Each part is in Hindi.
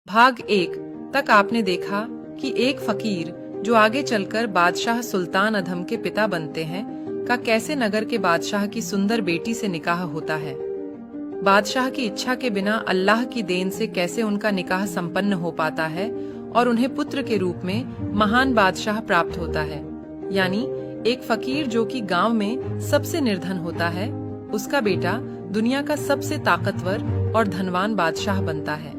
भाग 1 तक आपने देखा कि एक फकीर जो आगे चलकर बादशाह सुल्तान अधम के पिता बनते हैं का कैसे नगर के बादशाह की सुंदर बेटी से निकाह होता है। बादशाह की इच्छा के बिना अल्लाह की देन से कैसे उनका निकाह संपन्न हो पाता है और उन्हें पुत्र के रूप में महान बादशाह प्राप्त होता है। यानी एक फकीर जो कि गांव में सबसे निर्धन होता है, उसका बेटा दुनिया का सबसे ताकतवर और धनवान बादशाह बनता है।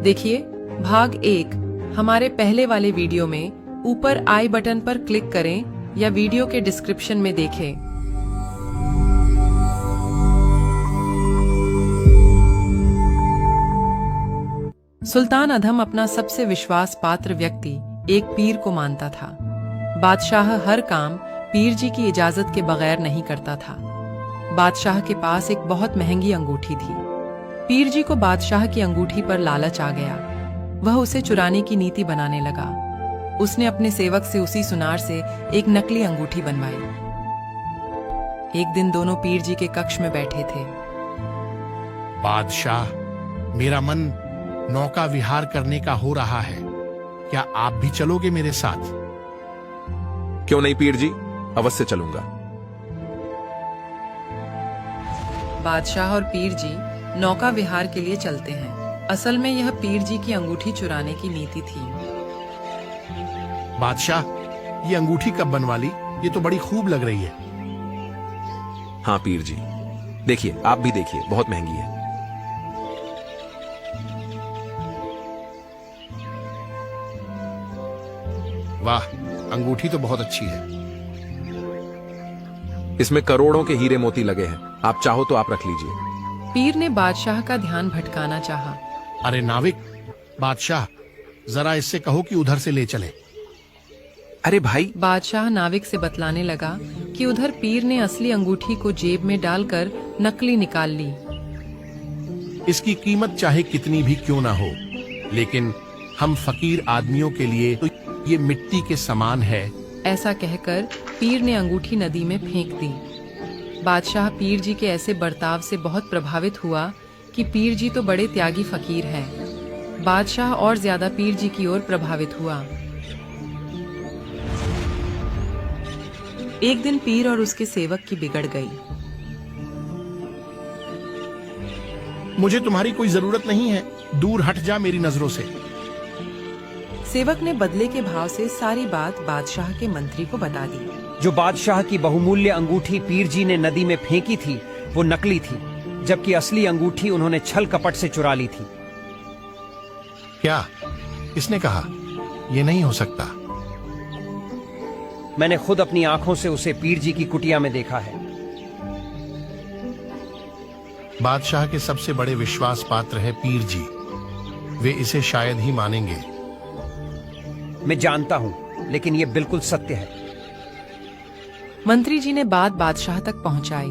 देखिए भाग 1 हमारे पहले वाले वीडियो में। ऊपर आई बटन पर क्लिक करें या वीडियो के डिस्क्रिप्शन में देखें। सुल्तान अधम अपना सबसे विश्वास पात्र व्यक्ति एक पीर को मानता था। बादशाह हर काम पीर जी की इजाजत के बगैर नहीं करता था। बादशाह के पास एक बहुत महंगी अंगूठी थी। पीर जी को बादशाह की अंगूठी पर लालच आ गया। वह उसे चुराने की नीति बनाने लगा। उसने अपने सेवक से उसी सुनार से एक नकली अंगूठी बनवाई। एक दिन दोनों पीर जी के कक्ष में बैठे थे। बादशाह, मेरा मन नौका विहार करने का हो रहा है। क्या आप भी चलोगे मेरे साथ? क्यों नहीं पीर जी, अवश्य चलूंगा। बादशाह और पीर जी नौका विहार के लिए चलते हैं। असल में यह पीर जी की अंगूठी चुराने की नीति थी। बादशाह, ये अंगूठी कब बनवा ली? ये तो बड़ी खूब लग रही है। हाँ पीर जी, देखिए, आप भी देखिए, बहुत महंगी है। वाह, अंगूठी तो बहुत अच्छी है। इसमें करोड़ों के हीरे मोती लगे हैं। आप चाहो तो आप रख लीजिए। पीर ने बादशाह का ध्यान भटकाना चाहा। अरे नाविक, बादशाह, जरा इससे कहो कि उधर से ले चले। अरे भाई, बादशाह नाविक से बतलाने लगा कि उधर पीर ने असली अंगूठी को जेब में डालकर नकली निकाल ली। इसकी कीमत चाहे कितनी भी क्यों ना हो, लेकिन हम फकीर आदमियों के लिए तो ये मिट्टी के समान है। ऐसा कहकर पीर ने अंगूठी नदी में फेंक दी। बादशाह पीर जी के ऐसे बर्ताव से बहुत प्रभावित हुआ कि पीर जी तो बड़े त्यागी फकीर हैं। बादशाह और ज्यादा पीर जी की ओर प्रभावित हुआ। एक दिन पीर और उसके सेवक की बिगड़ गई। मुझे तुम्हारी कोई जरूरत नहीं है, दूर हट जा मेरी नजरों से। सेवक ने बदले के भाव से सारी बात बादशाह के मंत्री को बता दी। जो बादशाह की बहुमूल्य अंगूठी पीर जी ने नदी में फेंकी थी वो नकली थी, जबकि असली अंगूठी उन्होंने छल कपट से चुरा ली थी। क्या? इसने कहा यह नहीं हो सकता। मैंने खुद अपनी आंखों से उसे पीर जी की कुटिया में देखा है। बादशाह के सबसे बड़े विश्वास पात्र है पीर जी। वे इसे शायद ही मानेंगे। मैं जानता हूं, लेकिन यह बिल्कुल सत्य है। मंत्री जी ने बात बादशाह तक पहुंचाई।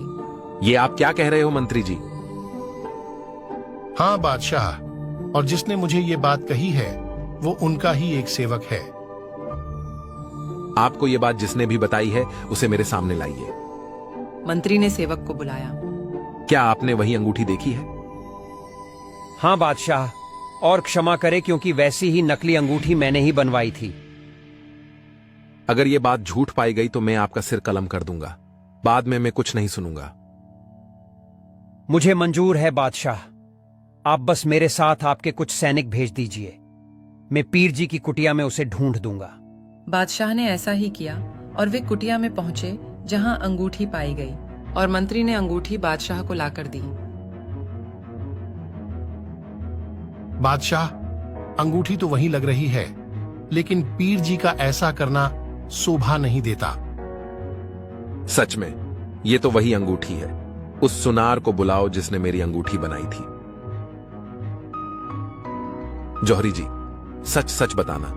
ये आप क्या कह रहे हो मंत्री जी? हाँ बादशाह, और जिसने मुझे ये बात कही है वो उनका ही एक सेवक है। आपको ये बात जिसने भी बताई है उसे मेरे सामने लाइए। मंत्री ने सेवक को बुलाया। क्या आपने वही अंगूठी देखी है? हाँ बादशाह, और क्षमा करे क्योंकि वैसी ही नकली अंगूठी मैंने ही बनवाई थी। अगर ये बात झूठ पाई गई तो मैं आपका सिर कलम कर दूंगा। बाद में मैं कुछ नहीं सुनूंगा। मुझे मंजूर है बादशाह। आप बस मेरे साथ आपके कुछ सैनिक भेज दीजिए। मैं पीर जी की कुटिया में उसे ढूंढ दूंगा। बादशाह ने ऐसा ही किया और वे कुटिया में पहुंचे जहां अंगूठी पाई गई, और मंत्री ने अंगूठी बादशाह को लाकर दी। बादशाह, अंगूठी तो वही लग रही है, लेकिन पीर जी का ऐसा करना शोभा नहीं देता। सच में ये तो वही अंगूठी है। उस सुनार को बुलाओ जिसने मेरी अंगूठी बनाई थी। जौहरी जी, सच सच बताना,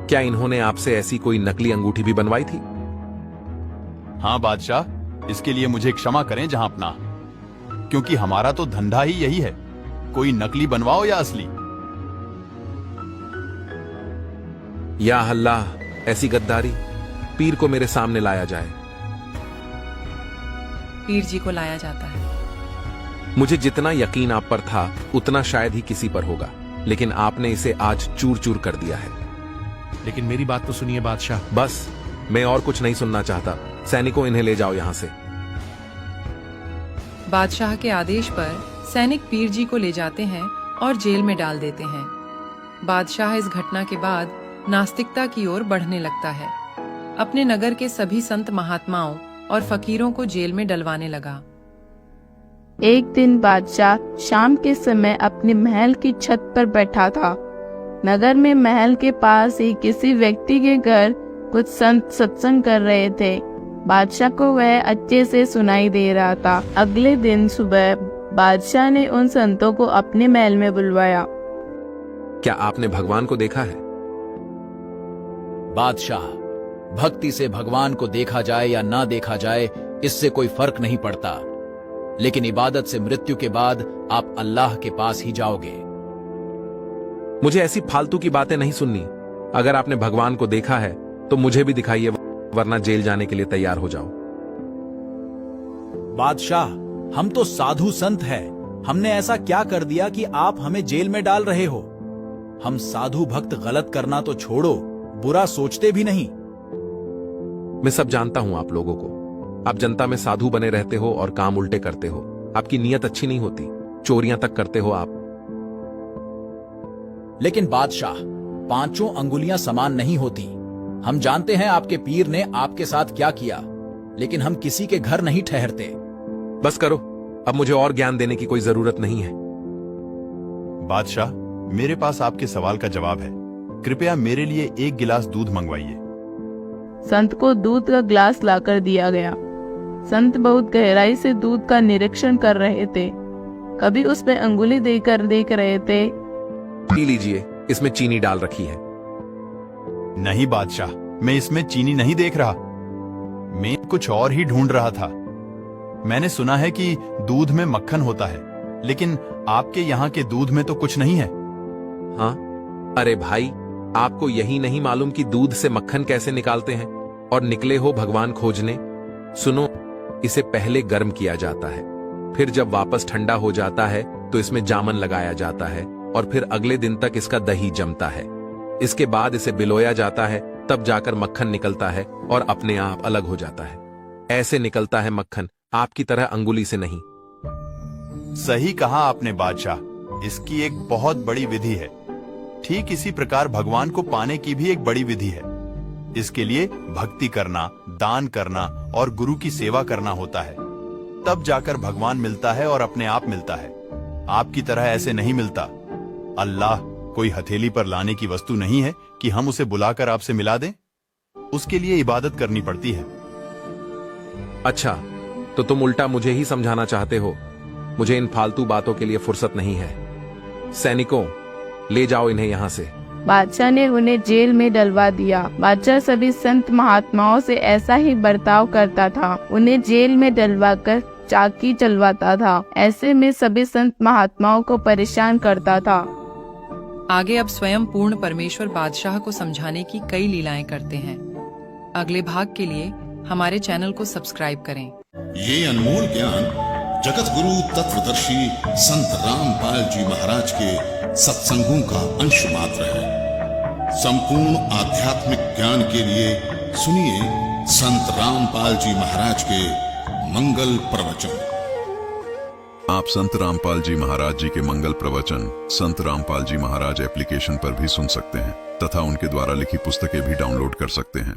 क्या इन्होंने आपसे ऐसी कोई नकली अंगूठी भी बनवाई थी? हाँ बादशाह, इसके लिए मुझे क्षमा करें जहांपना, क्योंकि हमारा तो धंधा ही यही है, कोई नकली बनवाओ या असली। या अल्लाह, ऐसी गद्दारी! पीर को मेरे सामने लाया जाए। पीर जी को लाया जाता है। मुझे जितना यकीन आप पर था उतना शायद ही किसी पर होगा। लेकिन आपने इसे आज चूर चूर कर दिया है। लेकिन मेरी बात तो सुनिए बादशाह। बस, मैं और कुछ नहीं सुनना चाहता। सैनिकों, इन्हें ले जाओ यहां से। बादशाह के आदेश पर सैनिक पीर जी को ले जाते हैं और जेल में डाल देते हैं। बादशाह इस घटना के बाद नास्तिकता की ओर बढ़ने लगता है। अपने नगर के सभी संत महात्माओं और फकीरों को जेल में डलवाने लगा। एक दिन बादशाह शाम के समय अपने महल की छत पर बैठा था। नगर में महल के पास ही किसी व्यक्ति के घर कुछ संत सत्संग कर रहे थे। बादशाह को वह अच्छे से सुनाई दे रहा था। अगले दिन सुबह बादशाह ने उन संतों को अपने महल में बुलवाया। क्या आपने भगवान को देखा है? बादशाह, भक्ति से भगवान को देखा जाए या ना देखा जाए, इससे कोई फर्क नहीं पड़ता, लेकिन इबादत से मृत्यु के बाद आप अल्लाह के पास ही जाओगे। मुझे ऐसी फालतू की बातें नहीं सुननी। अगर आपने भगवान को देखा है तो मुझे भी दिखाइए, वरना जेल जाने के लिए तैयार हो जाओ। बादशाह, हम तो साधु संत हैं। हमने ऐसा क्या कर दिया कि आप हमें जेल में डाल रहे हो? हम साधु भक्त गलत करना तो छोड़ो, बुरा सोचते भी नहीं। मैं सब जानता हूं आप लोगों को। आप जनता में साधु बने रहते हो और काम उल्टे करते हो। आपकी नीयत अच्छी नहीं होती, चोरियां तक करते हो आप। लेकिन बादशाह, पांचों अंगुलियां समान नहीं होती। हम जानते हैं आपके पीर ने आपके साथ क्या किया, लेकिन हम किसी के घर नहीं ठहरते। बस करो, अब मुझे और ज्ञान देने की कोई जरूरत नहीं है। बादशाह, मेरे पास आपके सवाल का जवाब है। कृपया मेरे लिए 1 गिलास दूध मंगवाइए। संत को दूध का ग्लास लाकर दिया गया। संत बहुत गहराई से दूध का निरीक्षण कर रहे थे। कभी उसमें अंगुली देकर देख रहे थे। पी लीजिए, इसमें चीनी डाल रखी है। नहीं बादशाह, मैं इसमें चीनी नहीं देख रहा। मैं कुछ और ही ढूंढ रहा था। मैंने सुना है कि दूध में मक्खन होता है, लेकिन आपके यहाँ के दूध में तो कुछ नहीं है। हाँ? अरे भाई, आपको यही नहीं मालूम कि दूध से मक्खन कैसे निकालते हैं और निकले हो भगवान खोजने? सुनो, इसे पहले गर्म किया जाता है, फिर जब वापस ठंडा हो जाता है तो इसमें जामन लगाया जाता है और फिर अगले दिन तक इसका दही जमता है। इसके बाद इसे बिलोया जाता है, तब जाकर मक्खन निकलता है और अपने आप अलग हो जाता है। ऐसे निकलता है मक्खन, आपकी तरह अंगुली से नहीं। सही कहा आपने बादशाह, इसकी एक बहुत बड़ी विधि है। ठीक इसी प्रकार भगवान को पाने की भी एक बड़ी विधि है। इसके लिए भक्ति करना, दान करना और गुरु की सेवा करना होता है, तब जाकर भगवान मिलता है और अपने आप मिलता है। आपकी तरह ऐसे नहीं मिलता। अल्लाह कोई हथेली पर लाने की वस्तु नहीं है कि हम उसे बुलाकर आपसे मिला दें। उसके लिए इबादत करनी पड़ती है। अच्छा, तो तुम उल्टा मुझे ही समझाना चाहते हो। मुझे इन फालतू बातों के लिए फुर्सत नहीं है। सैनिकों, ले जाओ इन्हें यहाँ से। बादशाह ने उन्हें जेल में डलवा दिया। बादशाह सभी संत महात्माओं से ऐसा ही बर्ताव करता था। उन्हें जेल में डलवाकर चाकी चलवाता था। ऐसे में सभी संत महात्माओं को परेशान करता था। आगे अब स्वयं पूर्ण परमेश्वर बादशाह को समझाने की कई लीलाएं करते हैं। अगले भाग के लिए हमारे चैनल को सब्सक्राइब करें। ये अनमोल ज्ञान जगत गुरु तत्वदर्शी संत रामपाल जी महाराज के सत्संगों का अंश मात्र है। संपूर्ण आध्यात्मिक ज्ञान के लिए सुनिए संत रामपाल जी महाराज के मंगल प्रवचन। आप संत रामपाल जी महाराज जी के मंगल प्रवचन संत रामपाल जी महाराज एप्लीकेशन पर भी सुन सकते हैं तथा उनके द्वारा लिखी पुस्तकें भी डाउनलोड कर सकते हैं।